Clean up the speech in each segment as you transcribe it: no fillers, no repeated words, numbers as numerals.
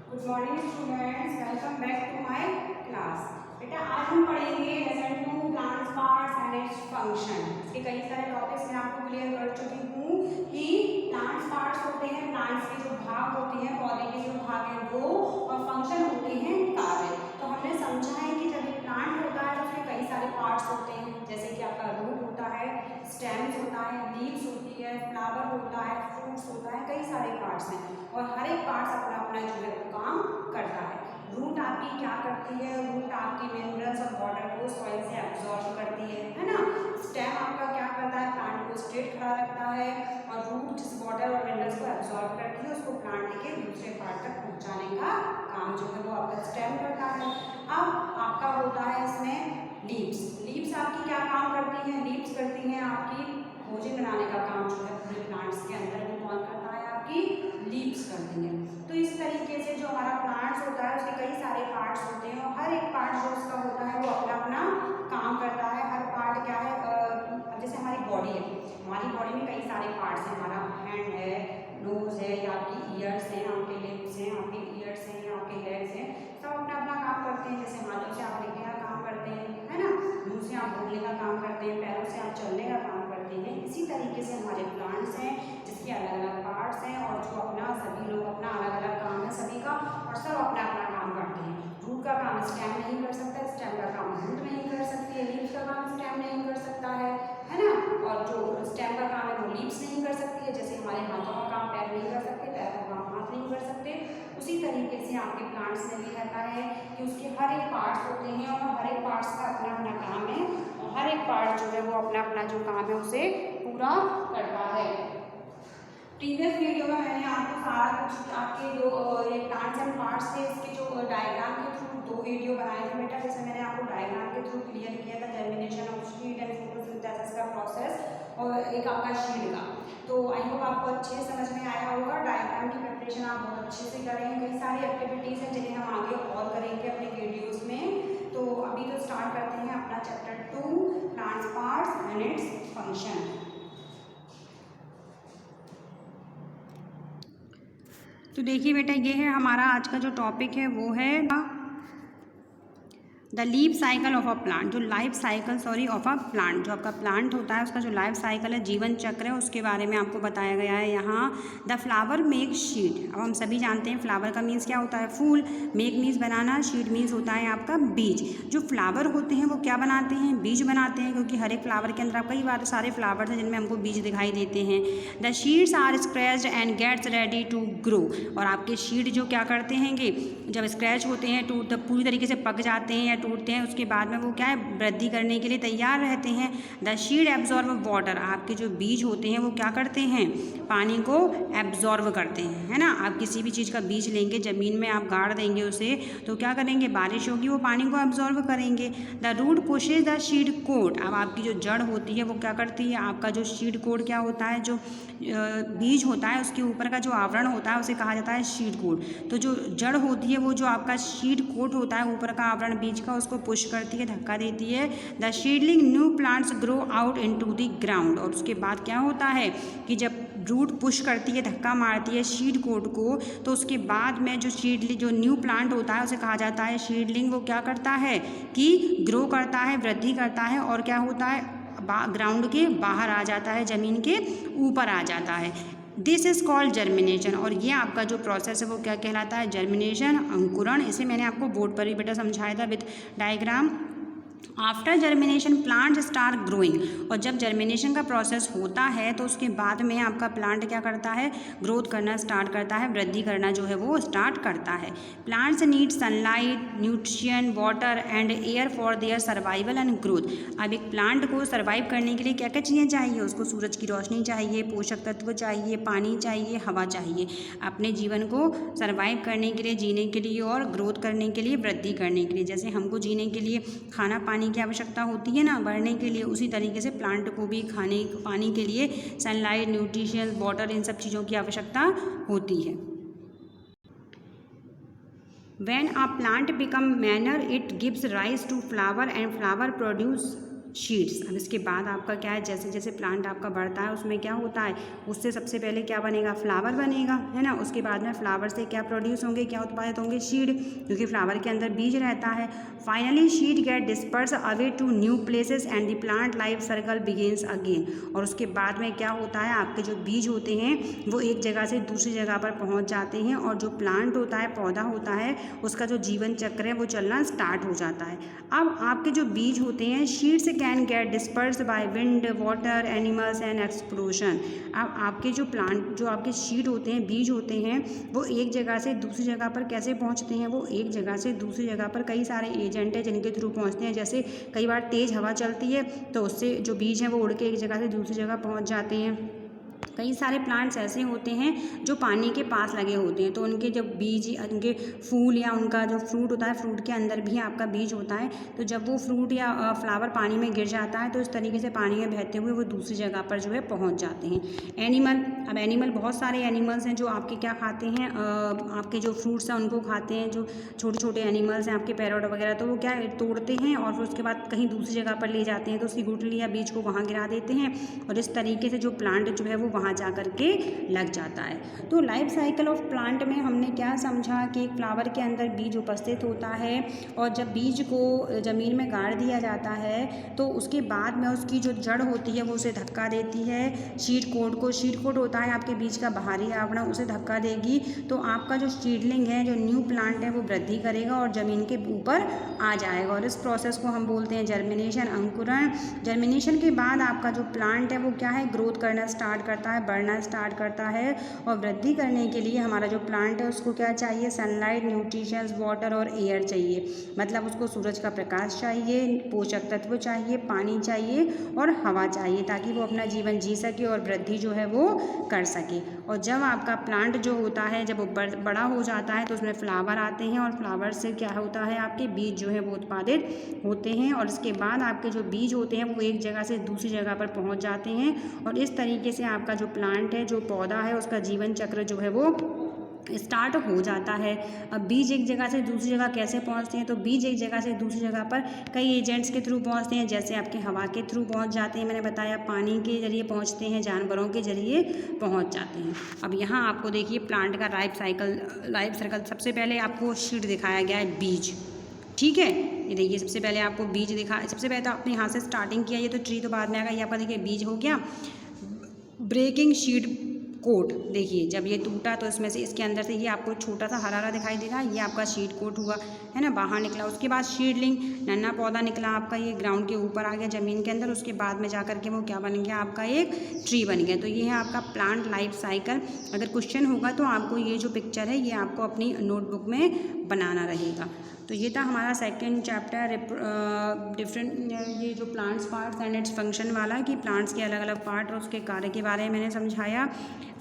Good morning students, welcome back to my class. बेटा आज हम पढ़ेंगे lesson 2 plants parts and its function. इसके कई सारे टॉपिक्स मैं आपको क्लियर कर चुकी हूँ कि प्लांट्स पार्ट्स होते हैं, प्लांट्स के जो भाग होते हैं, पौधे के जो भाग हैं वो, और फंक्शन होते हैं कार्य। तो हमने समझा है कि जब एक प्लांट होता है उसमें कई सारे पार्ट्स होते हैं, जैसे कि आपका रूट होता है, स्टेम्स होता है, लीव्स होती है, फ्लावर होता है, फ्रूट्स होता है, कई सारे पार्ट्स हैं और हर एक पार्ट्स अपना अपना जो है काम करता है। रूट आपकी क्या करती है? रूट आपकी मिनरल्स और वाटर को सॉइल से एब्जॉर्ब करती है ना। स्टेम आपका क्या करता है? प्लांट को स्ट्रेट खड़ा रखता है और रूट जिस वाटर और मिनरल्स को एब्जॉर्ब करती है उसको प्लांट के दूसरे पार्ट तक पहुंचाने का काम जो है वो आपका स्टेम करता है। अब आपका होता है इसमें लीव्स। लीव्स आपकी क्या काम करती हैं? लीव्स करती हैं आपकी भोजन बनाने का काम जो है पूरे प्लांट्स के अंदर वो कौन करता है? आपकी लीव्स करती हैं। तो इस तरीके से जो हमारा प्लांट्स होता है उसके कई सारे पार्ट्स होते हैं और हर एक पार्ट जो उसका होता है वो अपना अपना काम करता है। हर पार्ट क्या है, जैसे हमारी बॉडी है, हमारी बॉडी में कई सारे पार्ट्स हैं। हमारा हैंड है, नोज है, या आपकी ईयर्स हैं, आपके लिप्स हैं, आपके ईयर्स हैं, आपके लेग्स हैं, सब अपना अपना काम करते हैं। जैसे हाथों से आप लिखने का काम करते हैं, है ना, मुंह से आप बोलने का काम करते हैं, पैरों से आप चलने का काम करते हैं। इसी तरीके से हमारे प्लांट्स हैं जिसके अलग अलग पार्ट्स हैं और जो अपना सभी लोग अपना अलग अलग काम है सभी का और सब अपना अपना काम करते हैं। रूट का काम स्टेम नहीं कर सकता, स्टेम का काम रूट नहीं कर सकती है, लीव्स का काम स्टेम नहीं कर सकता है ना। और जो स्टेम का काम है वो लीव्स नहीं कर सकती है, जैसे हमारे हाथों का काम पैर नहीं कर सकते, पैर का काम हाथ नहीं कर सकते। उसी तरीके से आपके प्लांट्स में भी रहता है कि उसके हर एक पार्ट्स होते हैं और हर एक पार्ट्स का अपना अपना काम है और हर एक पार्ट जो है वो अपना अपना जो काम है उसे पूरा करता है। प्रीवियस वीडियो में मैंने आपको सारा कुछ आपके जो ये प्लांट्स एंड पार्ट्स थे इसके जो डायग्राम के थ्रू 2 वीडियो बनाए थे बेटा। जैसे मैंने आपको डायग्राम के थ्रू क्लियर किया था germination of seed and photosynthesis का प्रोसेस और एक आपका शीड का। तो आई होप आपको अच्छे समझ में आया होगा। डायग्राम की प्रिपरेशन आप बहुत अच्छे से करेंगे। कई सारी एक्टिविटीज़ हैं जिन्हें हम आगे और करेंगे अपने वीडियोज़ में। तो अभी तो स्टार्ट करते हैं अपना chapter 2 plants parts and its function. तो देखिए बेटा, ये है हमारा आज का जो टॉपिक है वो है the leaf cycle of a plant. जो life cycle of a plant, जो आपका प्लांट होता है उसका जो लाइफ साइकिल है, जीवन चक्र है, उसके बारे में आपको बताया गया है यहाँ। The flower make शीड। अब हम सभी जानते हैं फ्लावर का मीन्स क्या होता है? फूल। मेक मीन्स बनाना, शीड मीन्स होता है आपका बीज। जो फ्लावर होते हैं वो क्या बनाते हैं? बीज बनाते हैं, क्योंकि हर एक फ्लावर के अंदर कई बार सारे फ्लावर्स हैं जिनमें हमको बीज दिखाई देते हैं। The seeds are scratched and gets ready to grow. और आपके शीड जो क्या करते हैं कि जब स्क्रैच होते हैं, टूट पूरी तरीके से पक जाते हैं या टूटते हैं, उसके बाद में वो क्या है, वृद्धि करने के लिए तैयार रहते हैं। The शीड absorb water. आपके जो बीज होते हैं वो क्या करते हैं? पानी को एब्जॉर्ब करते हैं, है ना। आप किसी भी चीज़ का बीज लेंगे, ज़मीन में आप गाड़ देंगे उसे, तो क्या करेंगे? बारिश होगी, वो पानी को एब्जॉर्ब करेंगे। The root pushes the seed coat. अब आपकी जो जड़ होती है वो क्या करती है? आपका जो शीड कोट क्या होता है, जो बीज होता है उसके ऊपर का जो आवरण होता है उसे कहा जाता है शीड कोट। तो जो जड़ होती है वो जो आपका शीड कोट होता है ऊपर का आवरण बीज का, उसको पुश करती है, धक्का देती है। The seedling new plants grow out into the ground. और उसके बाद क्या होता है कि जब रूट पुश करती है, धक्का मारती है शीड कोट को, तो उसके बाद में जो सीडलिंग, जो न्यू प्लांट होता है उसे कहा जाता है सीडलिंग। वो क्या करता है कि ग्रो करता है, वृद्धि करता है और क्या होता है, ग्राउंड के बाहर आ जाता है, ज़मीन के ऊपर आ जाता है। This is called germination. और ये आपका जो प्रोसेस है वो क्या कहलाता है? जर्मिनेशन, अंकुरण। इसे मैंने आपको बोर्ड पर ही बेटा समझाया था with diagram. After germination plant start growing. और जब जर्मिनेशन का प्रोसेस होता है तो उसके बाद में आपका प्लांट क्या करता है? ग्रोथ करना स्टार्ट करता है, वृद्धि करना जो है वो स्टार्ट करता है। Plants need sunlight, nutrition, water and air for their survival and growth. अब एक प्लांट को सर्वाइव करने के लिए क्या क्या चीज़ें चाहिए? उसको सूरज की रोशनी चाहिए, पोषक तत्व चाहिए, पानी चाहिए, हवा चाहिए, अपने जीवन को सर्वाइव करने के लिए, जीने के लिए और ग्रोथ करने के लिए, वृद्धि करने के लिए। जैसे हमको जीने के लिए खाना पानी की आवश्यकता होती है ना, बढ़ने के लिए, उसी तरीके से प्लांट को भी खाने पानी के लिए सनलाइट, न्यूट्रिशन, वाटर, इन सब चीज़ों की आवश्यकता होती है। When a plant become manure, it gives rise to flower and flower produce शीड्स। अब इसके बाद आपका क्या है, जैसे जैसे प्लांट आपका बढ़ता है उसमें क्या होता है, उससे सबसे पहले क्या बनेगा, फ्लावर बनेगा, है ना। उसके बाद में फ्लावर से क्या प्रोड्यूस होंगे, क्या उत्पादित होंगे, सीड, क्योंकि फ्लावर के अंदर बीज रहता है। Finally seed get disperse away to new places and the plant life circle begins again. और उसके बाद में क्या होता है, आपके जो बीज होते हैं वो एक जगह से दूसरी जगह पर पहुंच जाते हैं और जो प्लांट होता है, पौधा होता है, उसका जो जीवन चक्र है वो चलना स्टार्ट हो जाता है। अब आपके जो बीज होते हैं, seeds can get dispersed by wind, water, animals and explosion. अब आपके जो प्लांट, जो आपके सीड होते हैं, बीज होते हैं, वो एक जगह से दूसरी जगह पर कैसे पहुंचते हैं, वो एक जगह से दूसरी जगह पर कई सारे एजेंट हैं जिनके थ्रू पहुंचते हैं। जैसे कई बार तेज़ हवा चलती है तो उससे जो बीज हैं वो उड़ के एक जगह से दूसरी जगह पहुँच जाते हैं। कई सारे प्लांट्स ऐसे होते हैं जो पानी के पास लगे होते हैं, तो उनके जब बीज, उनके फूल या उनका जो फ्रूट होता है, फ्रूट के अंदर भी आपका बीज होता है, तो जब वो फ्रूट या फ्लावर पानी में गिर जाता है तो इस तरीके से पानी में बहते हुए वो दूसरी जगह पर जो है पहुंच जाते हैं। एनिमल, अब एनिमल, बहुत सारे एनिमल्स हैं जो आपके क्या खाते हैं, आपके जो फ्रूट्स हैं उनको खाते हैं। जो छोटे छोटे एनिमल्स हैं आपके पैरट वगैरह, तो वो क्या तोड़ते हैं और फिर उसके बाद कहीं दूसरी जगह पर ले जाते हैं, तो उसकी गुठली या बीज को वहाँ गिरा देते हैं और इस तरीके से जो प्लांट जो है वो वहाँ जा कर के लग जाता है। तो लाइफ साइकिल ऑफ प्लांट में हमने क्या समझा कि एक फ्लावर के अंदर बीज उपस्थित होता है और जब बीज को ज़मीन में गाड़ दिया जाता है तो उसके बाद में उसकी जो जड़ होती है वो उसे धक्का देती है सीड कोड को। सीड कोड होता है आपके बीज का बाहरी आवरण, उसे धक्का देगी तो आपका जो सीडलिंग है, जो न्यू प्लांट है, वो वृद्धि करेगा और ज़मीन के ऊपर आ जाएगा। और इस प्रोसेस को हम बोलते हैं जर्मिनेशन, अंकुरण। जर्मिनेशन के बाद आपका जो प्लांट है वो क्या है, ग्रोथ करना स्टार्ट करता है, बढ़ना स्टार्ट करता है। और वृद्धि करने के लिए हमारा जो प्लांट है उसको क्या चाहिए, सनलाइट, न्यूट्रिशंस, वाटर और एयर चाहिए। मतलब उसको सूरज का प्रकाश चाहिए, पोषक तत्व चाहिए, पानी चाहिए और हवा चाहिए, ताकि वो अपना जीवन जी सके और वृद्धि जो है वो कर सके। और जब आपका प्लांट जो होता है, जब वो बड़ा हो जाता है तो उसमें फ्लावर आते हैं और फ्लावर से क्या होता है, आपके बीज जो है वो उत्पादित होते हैं और इसके बाद आपके जो बीज होते हैं वो एक जगह से दूसरी जगह पर पहुंच जाते हैं और इस तरीके से आपका जो प्लांट है, जो पौधा है, उसका जीवन चक्र जो है वो स्टार्ट हो जाता है। अब बीज एक जगह से दूसरी जगह कैसे पहुंचते हैं, तो बीज एक जगह से दूसरी जगह पर कई एजेंट्स के थ्रू पहुंचते हैं। जैसे आपके हवा के थ्रू पहुंच जाते हैं, मैंने बताया, पानी के जरिए पहुंचते हैं, जानवरों के जरिए पहुंच जाते हैं। अब यहाँ आपको देखिए प्लांट का लाइफ सर्कल। सबसे पहले आपको सीड दिखाया गया है, बीज, ठीक है। ये देखिए सबसे पहले आपको बीज दिखा, सबसे पहले तो आपने यहाँ से स्टार्टिंग किया, ये तो ट्री तो बाद में आएगा। ये आपका देखिए बीज हो गया। ब्रेकिंग सीड कोट, देखिए जब ये टूटा तो इसमें से, इसके अंदर से ये आपको छोटा सा हरा हरा दिखाई दे रहा है, ये आपका सीड कोट हुआ है ना, बाहर निकला। उसके बाद सीडलिंग, नन्हा पौधा निकला आपका, ये ग्राउंड के ऊपर आ गया ज़मीन के अंदर। उसके बाद में जाकर के वो क्या बन गया, आपका एक ट्री बन गया। तो ये है आपका प्लांट लाइफ साइकिल। अगर क्वेश्चन होगा तो आपको ये जो पिक्चर है ये आपको अपनी नोटबुक में बनाना रहेगा। तो ये था हमारा सेकंड चैप्टर, डिफरेंट, ये जो plants parts and its function वाला, कि प्लांट्स के अलग अलग पार्ट और उसके कार्य के बारे में मैंने समझाया।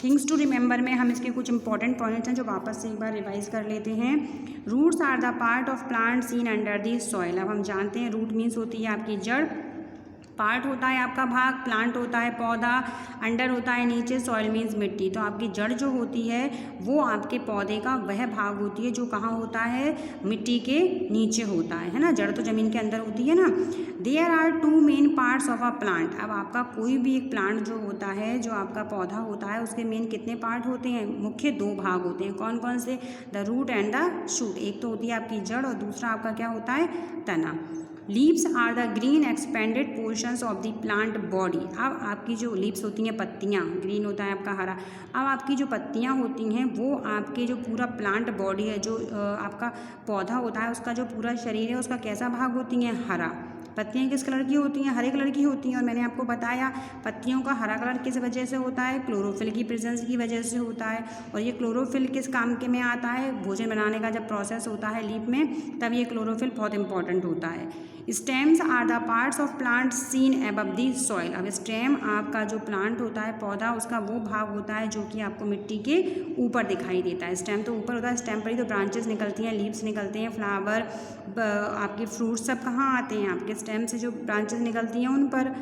थिंग्स टू रिमेंबर में हम इसके कुछ इंपॉर्टेंट पॉइंट्स हैं जो वापस से एक बार रिवाइज कर लेते हैं। Roots are the part of plant seen under the soil. अब हम जानते हैं रूट मीन्स होती है आपकी जड़, पार्ट होता है आपका भाग, प्लांट होता है पौधा, अंडर होता है नीचे, सॉइल मीन्स मिट्टी। तो आपकी जड़ जो होती है वो आपके पौधे का वह भाग होती है जो कहाँ होता है, मिट्टी के नीचे होता है ना। जड़ तो ज़मीन के अंदर होती है ना। There are two main parts of a plant. अब आपका कोई भी एक प्लांट जो होता है, जो आपका पौधा होता है, उसके मेन कितने पार्ट होते हैं, मुख्य दो भाग होते हैं। कौन कौन से, the root and the shoot. एक तो होती है आपकी जड़ और दूसरा आपका क्या होता है, तना। Leaves are the green expanded portions of the plant body. अब आपकी जो लीव्स होती हैं, पत्तियाँ, ग्रीन होता है आपका हरा। अब आपकी जो पत्तियाँ होती हैं वो आपके जो पूरा प्लांट बॉडी है, जो आपका पौधा होता है, उसका जो पूरा शरीर है, उसका कैसा भाग होती हैं, हरा। पत्तियाँ किस कलर की होती हैं, हरे कलर की होती हैं। और मैंने आपको बताया पत्तियों का हरा कलर किस वजह से होता है, क्लोरोफिल की प्रेजेंस की वजह से होता है। और ये क्लोरोफिल किस काम के में आता है, भोजन बनाने का जब प्रोसेस होता है लीफ में, तब ये क्लोरोफिल बहुत इंपॉर्टेंट होता है। Stems are the parts of plant seen above the soil. अब स्टेम आपका जो प्लांट होता है, पौधा, उसका वो भाग होता है जो कि आपको मिट्टी के ऊपर दिखाई देता है। स्टेम तो ऊपर होता है, स्टेम पर ही तो ब्रांचेस निकलती हैं, लीव्स निकलते हैं, फ्लावर, आपके फ्रूट्स सब कहाँ आते हैं, आपके स्टेम से जो ब्रांचेस निकलती हैं उन पर।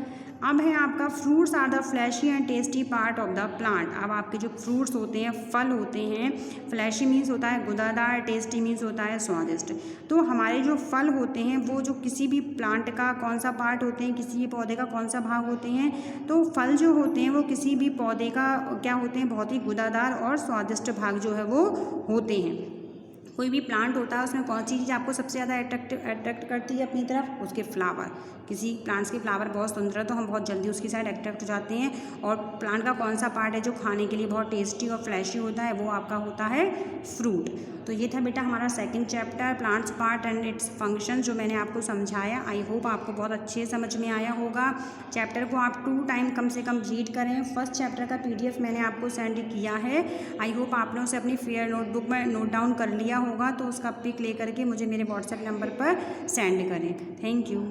अब है आपका fruits are the fleshy and tasty part of the plant. अब आपके जो फ्रूट्स होते हैं, फल होते हैं, फ्लैशी मीन्स होता है गुदादार, टेस्टी मीन्स होता है स्वादिष्ट। तो हमारे जो फल होते हैं वो जो किसी भी प्लांट का कौन सा पार्ट होते हैं, किसी भी पौधे का कौन सा भाग होते हैं, तो फल जो होते हैं वो किसी भी पौधे का क्या होते हैं, बहुत ही गुदादार और स्वादिष्ट भाग जो है वो होते हैं। कोई भी प्लांट होता है उसमें कौन सी चीज़ आपको सबसे ज़्यादा अट्रैक्ट करती है अपनी तरफ, उसके फ्लावर। किसी प्लांट्स के फ्लावर बहुत सुंदर है तो हम बहुत जल्दी उसकी साइड अट्रैक्ट हो जाते हैं। और प्लांट का कौन सा पार्ट है जो खाने के लिए बहुत टेस्टी और फ्लैशी होता है, वो आपका होता है फ्रूट। तो ये था बेटा हमारा second chapter plants part and its function, जो मैंने आपको समझाया। आई होप आपको बहुत अच्छे समझ में आया होगा। चैप्टर को आप 2 टाइम कम से कम रीड करें। फर्स्ट चैप्टर का PDF मैंने आपको सेंड किया है। आई होप आपने उसे अपनी फेयर नोटबुक में नोट डाउन कर लिया होगा, तो उसका पिक लेकर के मुझे मेरे व्हाट्सएप नंबर पर सेंड करें। Thank you.